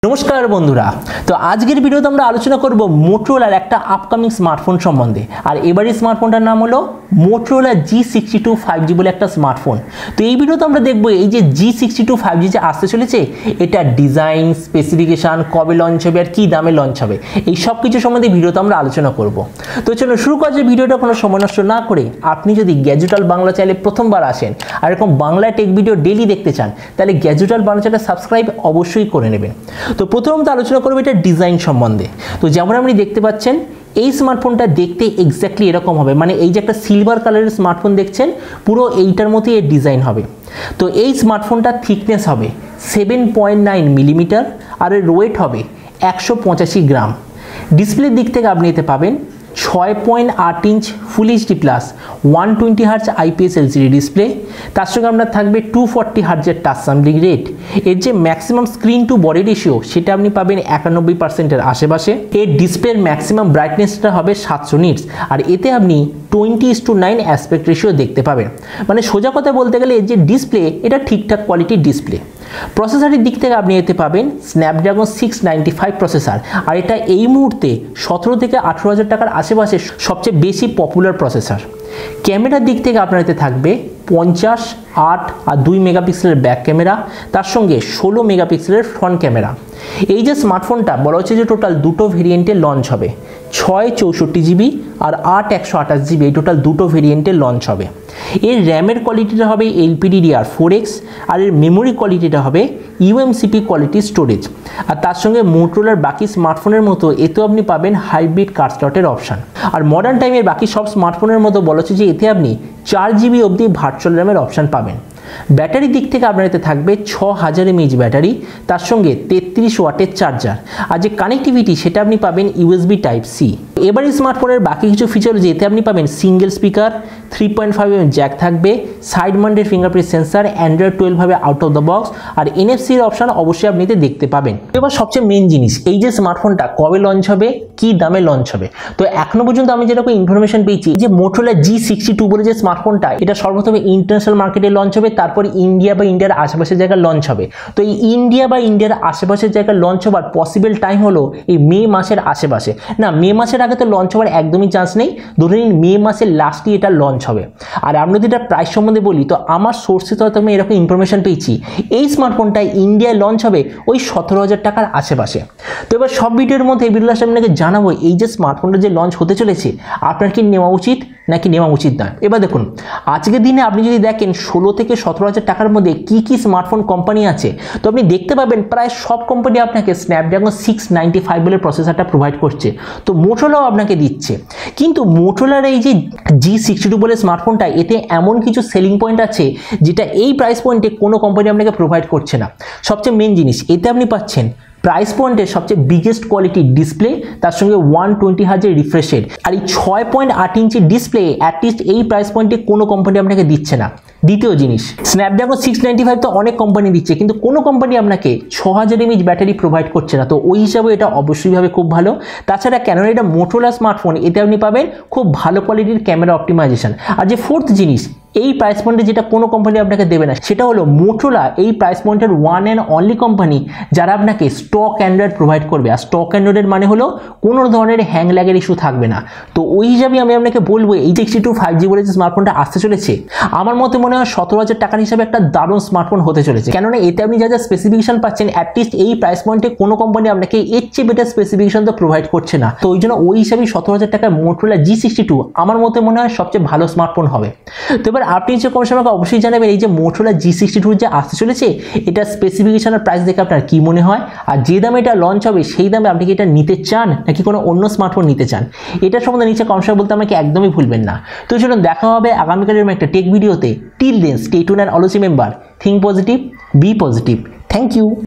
नमस्कार बंधुरा तो आजकेर भिडियोते आमरा आलोचना करब मोटोरोलार एकटा आपकामिंग स्मार्टफोन सम्बन्धे और एबारे स्मार्टफोनटार नाम हलो मोटोरोला G62 5G बोले एकटा स्मार्टफोन। तो এই ভিডিওতে আমরা দেখব এই যে G62 5G যে আসতে চলেছে এটা ডিজাইন স্পেসিফিকেশন কবে লঞ্চ হবে আর কি দামে লঞ্চ হবে এই সব কিছু সম্বন্ধে ভিডিওতে আমরা আলোচনা করব। তো চলো শুরু করা যাক। ভিডিওটা কোনো সময় নষ্ট না করে আপনি যদি গ্যাজেট ওয়ার্ল্ড বাংলা চ্যানেলে প্রথমবার আসেন আর এরকম বাংলা টেক ভিডিও ডেইলি দেখতে চান তাহলে গ্যাজেট ওয়ার্ল্ড বাংলা চ্যানেলটা সাবস্ক্রাইব অবশ্যই করে নেবেন। তো প্রথমত আলোচনা করব এটা ডিজাইন সম্বন্ধে। তো যেমন আপনি দেখতে পাচ্ছেন এই স্মার্টফোনটা দেখতে এক্স্যাক্টলি এরকম হবে, মানে এই যে একটা সিলভার কালারের স্মার্টফোন দেখছেন পুরো এইটার মতোই এর ডিজাইন হবে। তো এই স্মার্টফোনটার থিকনেস হবে 7.9 মিলিমিটার আর এর ওয়েট হবে 185 গ্রাম। ডিসপ্লের দিক থেকে আপনি এতে পাবেন 6.8 inch full HD plus 120 hertz IPS LCD display, তার সঙ্গে আপনার থাকবে 240 হার্জের টাচ স্যাম্পলিং রেট। এর যে maximum screen to body ratio সেটা আপনি পাবেন 91%-এর আশেপাশে। এর ডিসপ্লের ম্যাক্সিমাম ব্রাইটনেসটা হবে 700 নিটস আর এতে আপনি 20:9 অ্যাসপেক্ট রেশিও দেখতে পাবেন। মানে সোজা কথা বলতে গেলে এর যে ডিসপ্লে এটা ঠিকঠাক কোয়ালিটির ডিসপ্লে। প্রসেসরের দিক থেকে আপনি এতে পাবেন স্ন্যাপড্রাগন 695 প্রসেসর আর এটা এই মুহূর্তে 17 থেকে 18 হাজার টাকার আশেপাশে সবচেয়ে বেশি পপুলার প্রসেসর। ক্যামেরার দিক থেকে আপনার এতে থাকবে 50, 8 আর 2 মেগাপিক্সেলের ব্যাক ক্যামেরা, তার সঙ্গে 16 মেগাপিক্সেলের ফ্রন্ট ক্যামেরা। এই যে স্মার্টফোনটা বলা হচ্ছে যে টোটাল দুটো ভেরিয়েন্টে লঞ্চ হবে, 6 64 জিবি আর 8 128 জিবি, এই টোটাল দুটো ভেরিয়েন্টে লঞ্চ হবে। এর র্যামের কোয়ালিটিটা হবে LPDDR4X আর এর মেমোরি কোয়ালিটিটা হবে UMCP কোয়ালিটি স্টোরেজ। আর তার সঙ্গে মোটরোলার বাকি স্মার্টফোনের মতো এতেও আপনি পাবেন হাইব্রিড কার্ড স্লটের অপশান। আর মডার্ন টাইমের বাকি সব স্মার্টফোনের মতো বলা হচ্ছে যে এতে আপনি 4 জিবি অবধি ভার্চুয়াল র্যামের অপশান পাবেন। ব্যাটারি দিক থেকে আপনার এতে থাকবে 6000 mAh ব্যাটারি, তার সঙ্গে 33 ওয়াটের চার্জার। আর যে কানেক্টিভিটি সেটা আপনি পাবেন USB Type-C। এবার এই স্মার্টফোনের বাকি কিছু ফিচার যেতে আপনি পাবেন সিঙ্গেল স্পিকার, 3.5mm জ্যাক থাকবে, side mounted fingerprint sensor, Android 12 ভাবে আউট অফ দ্য বক্স আর NFC এর অপশন অবশ্যই আপনি এতে দেখতে পাবেন। এবার সবচেয়ে মেইন জিনিস এই যে স্মার্টফোনটা কবে লঞ্চ হবে, কি দামে লঞ্চ হবে। তো এখনো পর্যন্ত আমি যেরকম ইনফরমেশন পেয়েছি যে মোটরোলা G62 বলে যে স্মার্টফোনটা এটা সর্বপ্রথমে ইন্টারন্যাশনাল মার্কেটে লঞ্চ হবে, তারপর ইন্ডিয়া বা ইন্ডিয়ার আশেপাশের জায়গায় লঞ্চ হবে। তো এই ইন্ডিয়া বা ইন্ডিয়ার আশেপাশের জায়গায় লঞ্চ হবার পসিবল টাইম হলো এই মে মাসের আশেপাশে। না, মে মাসের আগে তো লঞ্চ হওয়ার একদমই চান্স নেই, ধরে নিন মে মাসের লাস্টই এটা লঞ্চ হবে। আর আমি যদি এটা প্রাইস সম্বন্ধে বলি তো আমার সোর্সে তো আমি এরকম ইনফরমেশন পেয়েছি এই স্মার্টফোনটা ইন্ডিয়ায় লঞ্চ হবে ওই 17,000 টাকার আশেপাশে। তো এবার সব ভিডিওর মধ্যে এই ভিডিওটা আপনাকে জানাবো এই যে স্মার্টফোনটা যে লঞ্চ হতে চলেছে আপনার কি নেওয়া উচিত নাকি নেওয়া উচিত না। এবার দেখুন আজকের দিনে আপনি যদি দেখেন 16 থেকে 17,000 টাকার মধ্যে কি কি স্মার্টফোন কোম্পানি আছে তো আপনি দেখতে পাবেন প্রায় সব কোম্পানি আপনাকে স্ন্যাপড্রাগন 695 বলে প্রসেসরটা প্রোভাইড করছে। তো মোটরোলাও আপনাকে দিচ্ছে, কিন্তু মোটরোলার এই যে G62 বলে স্মার্টফোনটা এতে এমন কিছু সেলিং পয়েন্ট আছে যেটা এই প্রাইস পয়েন্টে কোনো কোম্পানি আপনাকে প্রোভাইড করছে না। সবচেয়ে মেন জিনিস এতে আপনি পাচ্ছেন প্রাইস পয়েন্টের সবচেয়ে বিগেস্ট কোয়ালিটি ডিসপ্লে, তার সঙ্গে 120 হার্জের রিফ্রেশ রেট আর এই 6.8 ইঞ্চি ডিসপ্লে অ্যাটলিস্ট এই প্রাইস পয়েন্টে কোনো কোম্পানি আপনাকে দিচ্ছে না। দ্বিতীয় জিনিস স্ন্যাপড্রাগন 695 তো অনেক কোম্পানি দিচ্ছে কিন্তু কোনো কোম্পানি আপনাকে 6000 mAh ব্যাটারি প্রোভাইড করছে না। তো ওই হিসাবে এটা অবশ্যইভাবে খুব ভালো। তাছাড়া কেন এটা মোটরোলা স্মার্টফোন এতে আপনি পাবেন খুব ভালো কোয়ালিটির ক্যামেরা অপটিমাইজেশন। আর যে ফোর্থ জিনিস এই প্রাইস পয়েন্টে যেটা কোনো কোম্পানি আপনাকে দেবে না সেটা হলো মোটরোলা এই প্রাইস পয়েন্টের ওয়ান অ্যান্ড অনলি কোম্পানি যারা আপনাকে স্টক অ্যান্ড্রয়েড প্রোভাইড করবে। আর স্টক অ্যান্ড্রয়েডের মানে হলো কোনো ধরনের হ্যাং ল্যাগের ইস্যু থাকবে না। তো ওই হিসাবে আমি আপনাকে বলবো এই 62 5G বলে যে স্মার্টফোনটা আসতে চলেছে আমার মতে মনে হয় 17,000 টাকার হিসাবে একটা দারুণ স্মার্টফোন হতে চলেছে। কেননা এতে আপনি যা যা স্পেসিফিকেশন পাচ্ছেন অ্যাটলিস্ট এই প্রাইস পয়েন্টে কোনো কোম্পানি আপনাকে এর চেয়ে বেটার স্পেসিফিকেশন তো প্রোভাইড করছে না। তো ওই জন্য ওই হিসাবে 17,000 টাকায় মোটরোলা G62 আমার মতে মনে হয় সবচেয়ে ভালো স্মার্টফোন হবে। তো এবার আপনি যে কম সময় অবশ্যই জানাবেন এই যে মোটরোলা G62 যে আসতে চলেছে এটা স্পেসিফিকেশন আর প্রাইস দেখে আপনার কি মনে হয়, আর যে দামে এটা লঞ্চ হবে সেই দামে আপনি কি এটা নিতে চান নাকি কোনো অন্য স্মার্টফোন নিতে চান এটা সম্বন্ধে নিচে কম সময় বলতে আমাকে একদমই ভুলবেন না। তো চলুন দেখা হবে আগামীকালের একটা টেক ভিডিওতে। Till then stay tuned and always remember think positive, be positive. Thank you.